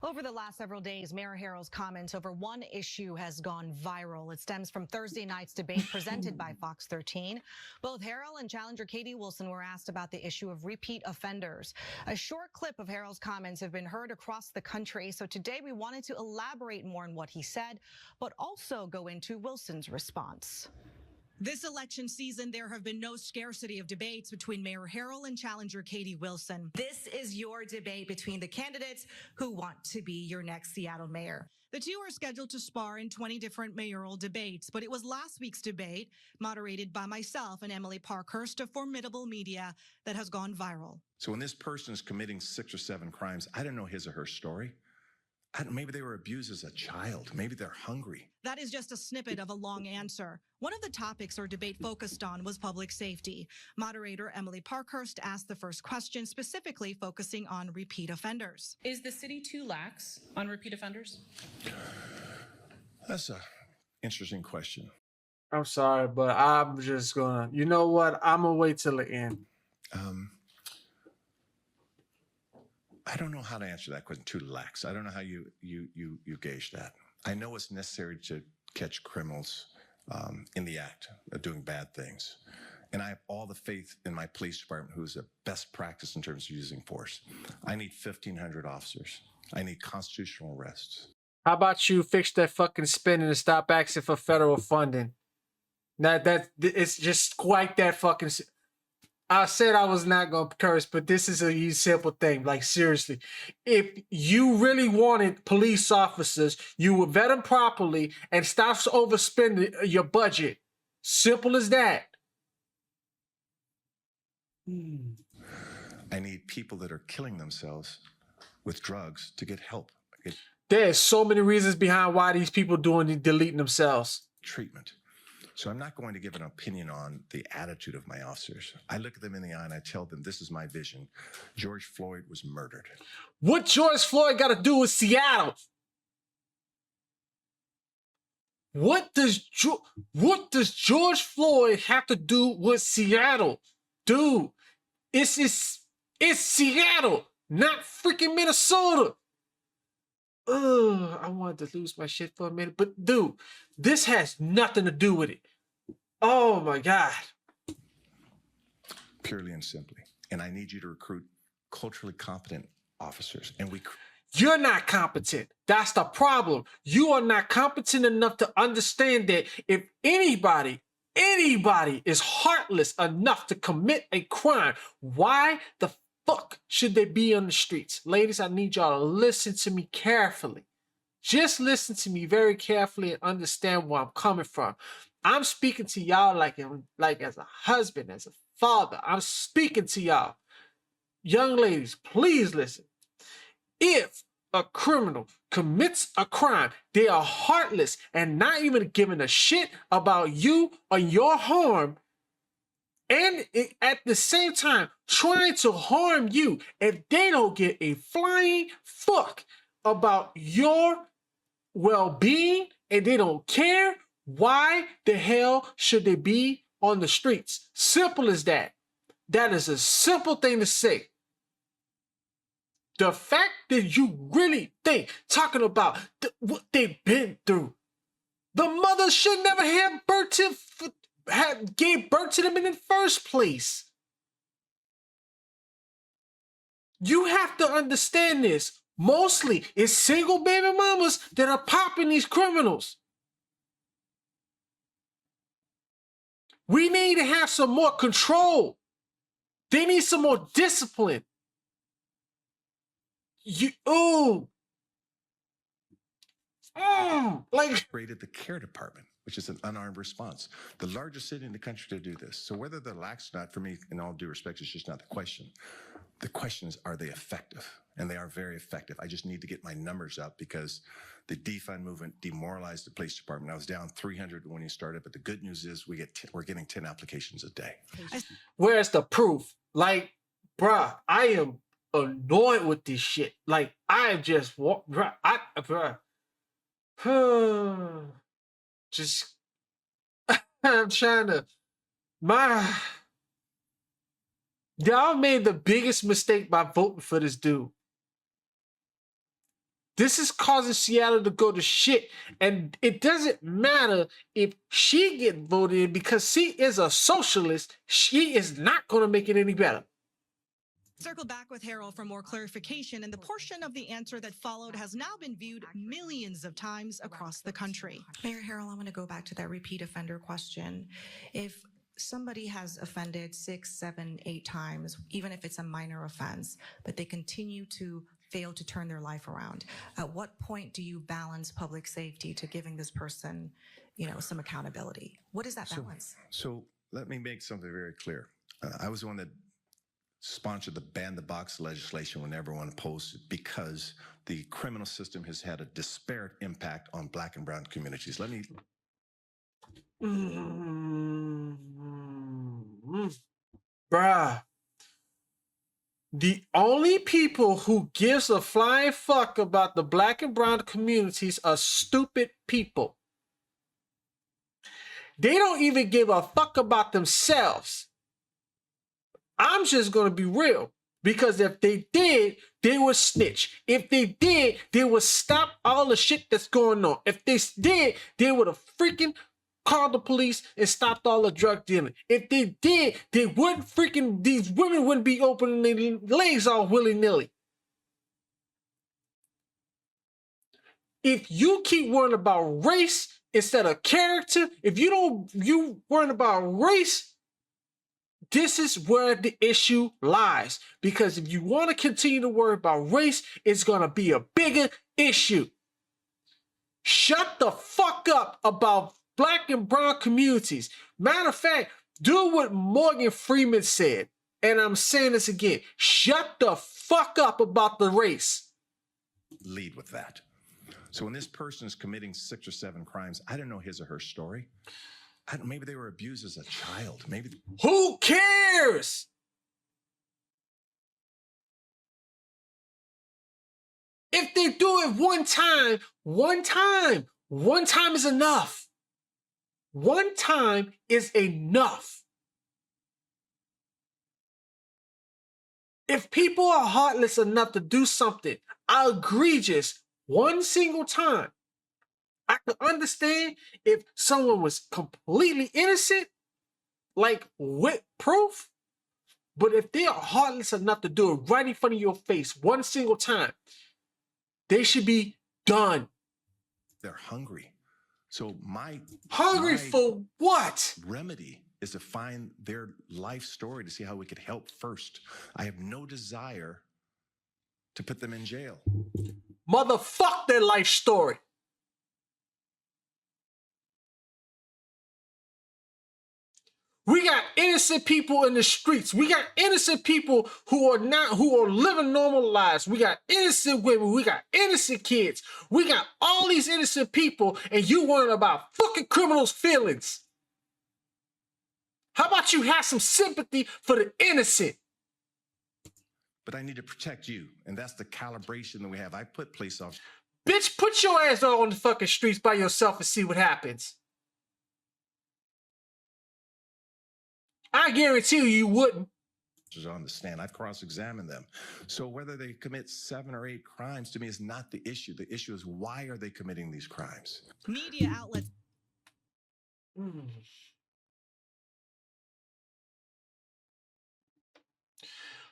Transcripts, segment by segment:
Over the last several days, Mayor Harrell's comments over one issue has gone viral. It stems from Thursday night's debate presented by Fox 13. Both Harrell and challenger Katie Wilson were asked about the issue of repeat offenders. A short clip of Harrell's comments have been heard across the country, so today we wanted to elaborate more on what he said, but also go into Wilson's response. This election season, there have been no scarcity of debates between Mayor Harrell and challenger Katie Wilson. This is your debate between the candidates who want to be your next Seattle mayor. The two are scheduled to spar in 20 different mayoral debates, but it was last week's debate, moderated by myself and Emily Parkhurst of Formidable Media, that has gone viral. So when this person is committing 6 or 7 crimes, I don't know his or her story. Maybe they were abused as a child. Maybe they're hungry. That is just a snippet of a long answer. One of the topics our debate focused on was public safety. Moderator Emily Parkhurst asked the first question, specifically focusing on repeat offenders. Is the city too lax on repeat offenders? That's an interesting question. I'm sorry, but I'm just gonna, you know what? I'm gonna wait till the end. I don't know how to answer that question. Too lax. I don't know how you gauge that. I know it's necessary to catch criminals in the act of doing bad things. And I have all the faith in my police department, who's the best practice in terms of using force. I need 1,500 officers. I need constitutional arrests. How about you fix that fucking spending and stop asking for federal funding? Now that it's just quite that fucking. I said I was not going to curse, but this is a simple thing. Like, seriously, if you really wanted police officers, you would vet them properly and stop overspending your budget. Simple as that. I need people that are killing themselves with drugs to get help. There's so many reasons behind why these people deleting themselves. Treatment. So I'm not going to give an opinion on the attitude of my officers. I look at them in the eye and I tell them, this is my vision. George Floyd was murdered. What George Floyd got to do with Seattle? What does George Floyd have to do with Seattle? Dude, it's Seattle, not freaking Minnesota. I wanted to lose my shit for a minute, but dude, this has nothing to do with it. Oh my God. Purely and simply. And I need you to recruit culturally competent officers. And You're not competent. That's the problem. You are not competent enough to understand that if anybody is heartless enough to commit a crime, why the fuck should they be on the streets? Ladies, I need y'all to listen to me carefully. Just listen to me very carefully and understand where I'm coming from. I'm speaking to y'all like as a husband, as a father. I'm speaking to y'all. Young ladies, please listen. If a criminal commits a crime, they are heartless and not even giving a shit about you or your harm, and at the same time trying to harm you. If they don't get a flying fuck about your well-being and they don't care, why the hell should they be on the streets? Simple as that. That is a simple thing to say. The fact that you really think, talking about what they've been through, the mother should never have gave birth to them in the first place. You have to understand this. Mostly, it's single baby mamas that are popping these criminals. We need to have some more control. They need some more discipline. Like created the care department, which is an unarmed response. The largest city in the country to do this. So whether they're lax or not, for me, in all due respect, is just not the question. The question is, are they effective? And they are very effective. I just need to get my numbers up because the defund movement demoralized the police department. I was down 300 when you started, but the good news is we're getting 10 applications a day. Where's the proof? Like, bruh, I am annoyed with this shit. Like, I just want, bruh, just, I'm trying to, y'all made the biggest mistake by voting for this dude. This is causing Seattle to go to shit. And it doesn't matter if she get voted in because she is a socialist. She is not going to make it any better. Circle back with Harold for more clarification, and the portion of the answer that followed has now been viewed millions of times across the country. Mayor Harold, I want to go back to that repeat offender question. If somebody has offended 6, 7, 8 times, even if it's a minor offense, but they continue to fail to turn their life around, at what point do you balance public safety to giving this person, some accountability? What is that balance? So let me make something very clear. I was the one that sponsored the ban the box legislation when everyone opposed it because the criminal system has had a disparate impact on Black and brown communities. Let me. Bruh. The only people who gives a flying fuck about the Black and brown communities are stupid people. They don't even give a fuck about themselves. I'm just going to be real. Because if they did, they would snitch. If they did, they would stop all the shit that's going on. If they did, they would have freaking called the police and stopped all the drug dealing. If they did, they wouldn't freaking, these women wouldn't be opening their legs all willy-nilly. If you keep worrying about race instead of character, if you worrying about race, this is where the issue lies. Because if you want to continue to worry about race, it's going to be a bigger issue. Shut the fuck up about Black and brown communities. Matter of fact, do what Morgan Freeman said. And I'm saying this again. Shut the fuck up about the race. Lead with that. So when this person is committing 6 or 7 crimes, I don't know his or her story. Maybe they were abused as a child. Maybe. Who cares? If they do it one time is enough. One time is enough. If people are heartless enough to do something egregious one single time, I could understand if someone was completely innocent, like with proof. But if they are heartless enough to do it right in front of your face one single time, they should be done. They're hungry. So my for what? remedy is to find their life story to see how we could help first. I have no desire to put them in jail. Motherfuck their life story. We got innocent people in the streets. We got innocent people who are living normal lives. We got innocent women. We got innocent kids. We got all these innocent people, and you worrying about fucking criminals' feelings. How about you have some sympathy for the innocent? But I need to protect you, and that's the calibration that we have. I put police officers. Bitch, put your ass out on the fucking streets by yourself and see what happens. I guarantee you wouldn't. On the stand. I've cross-examined them. So whether they commit 7 or 8 crimes to me is not the issue. The issue is why are they committing these crimes? Media outlets.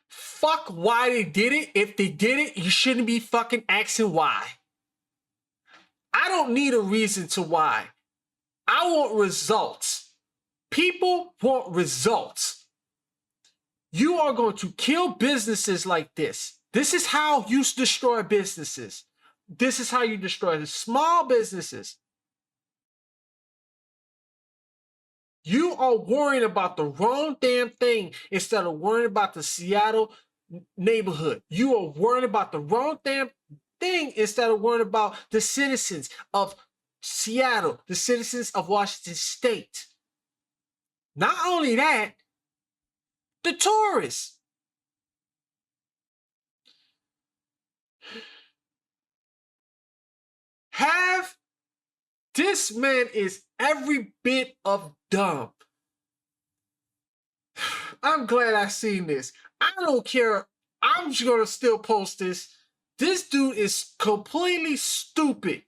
Fuck why they did it. If they did it, you shouldn't be fucking asking why. I don't need a reason to why. I want results. People want results. You are going to kill businesses like this. This is how you destroy businesses. This is how you destroy the small businesses. You are worrying about the wrong damn thing instead of worrying about the Seattle neighborhood. You are worrying about the wrong damn thing instead of worrying about the citizens of Seattle, the citizens of Washington State. Not only that, the tourists. This man is every bit of dumb. I'm glad I seen this. I don't care. I'm just going to still post this. This dude is completely stupid.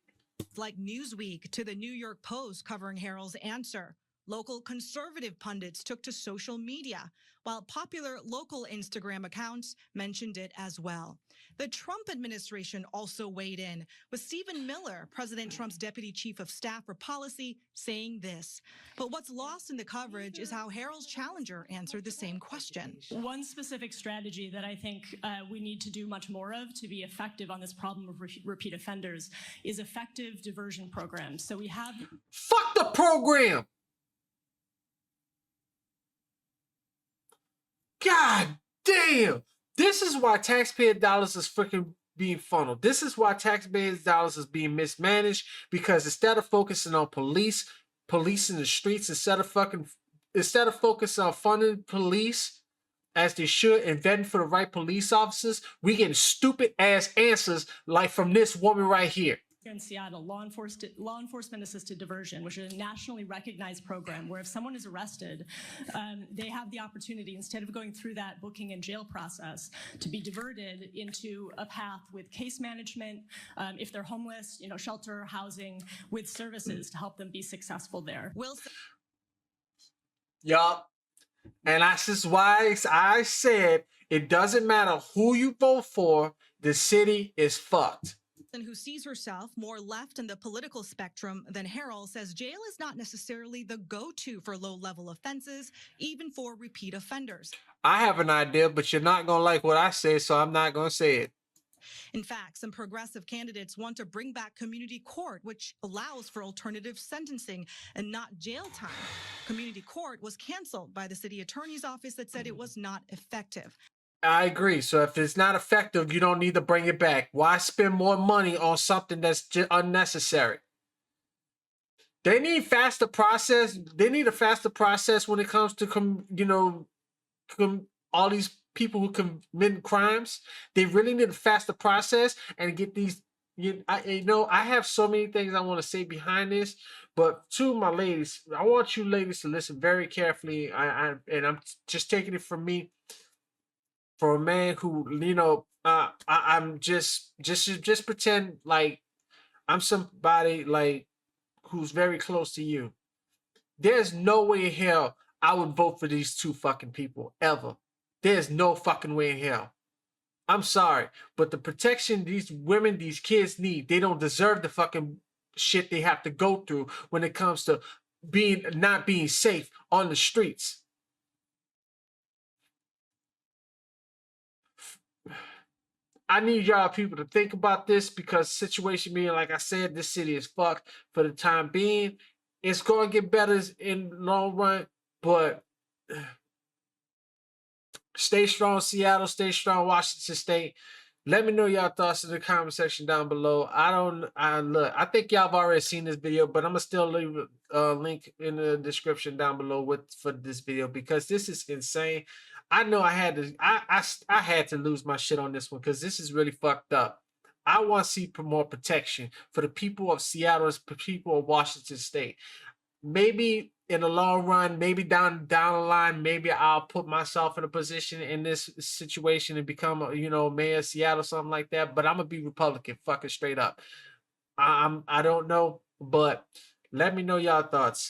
Like Newsweek to the New York Post covering Harrell's answer. Local conservative pundits took to social media, while popular local Instagram accounts mentioned it as well. The Trump administration also weighed in, with Stephen Miller, President Trump's deputy chief of staff for policy, saying this. But what's lost in the coverage is how Harrell's challenger answered the same question. One specific strategy that I think we need to do much more of to be effective on this problem of repeat offenders is effective diversion programs. So we have... Fuck the program! God damn! This is why taxpayer dollars is freaking being funneled. This is why taxpayer dollars is being mismanaged, because instead of focusing on policing the streets, instead of focusing on funding police as they should and vetting for the right police officers, we getting stupid ass answers like from this woman right here. Here in Seattle, law enforcement assisted diversion, which is a nationally recognized program where if someone is arrested, they have the opportunity, instead of going through that booking and jail process, to be diverted into a path with case management, if they're homeless, shelter, housing, with services to help them be successful there. Yup. And that's just why I said it doesn't matter who you vote for, the city is fucked. Who sees herself more left in the political spectrum than Harrell says jail is not necessarily the go-to for low-level offenses, even for repeat offenders. I have an idea, but you're not going to like what I say, so I'm not going to say it. In fact, some progressive candidates want to bring back community court, which allows for alternative sentencing and not jail time. Community court was canceled by the city attorney's office that said it was not effective. I agree. So if it's not effective, you don't need to bring it back. Why spend more money on something that's just unnecessary? They need faster process. They need a faster process when it comes to, all these people who commit crimes. They really need a faster process and get these. I have so many things I want to say behind this, but to my ladies, I want you ladies to listen very carefully. And I'm just taking it from me. For a man who, I'm just pretend like I'm somebody like who's very close to you. There's no way in hell I would vote for these two fucking people ever. There's no fucking way in hell. I'm sorry, but the protection these women, these kids need, they don't deserve the fucking shit they have to go through when it comes to not being safe on the streets. I need y'all people to think about this, because situation being, like I said, this city is fucked for the time being. It's going to get better in the long run, but stay strong, Seattle. Stay strong, Washington State. Let me know y'all thoughts in the comment section down below. I think y'all have already seen this video, but I'm going to still leave a link in the description down below for this video, because this is insane. I know I had to lose my shit on this one, because this is really fucked up. I want to see more protection for the people of Seattle, and the people of Washington State. Maybe in the long run, maybe down the line, maybe I'll put myself in a position in this situation and become mayor of Seattle, something like that. But I'm gonna be Republican, fucking straight up. I don't know, but let me know y'all thoughts.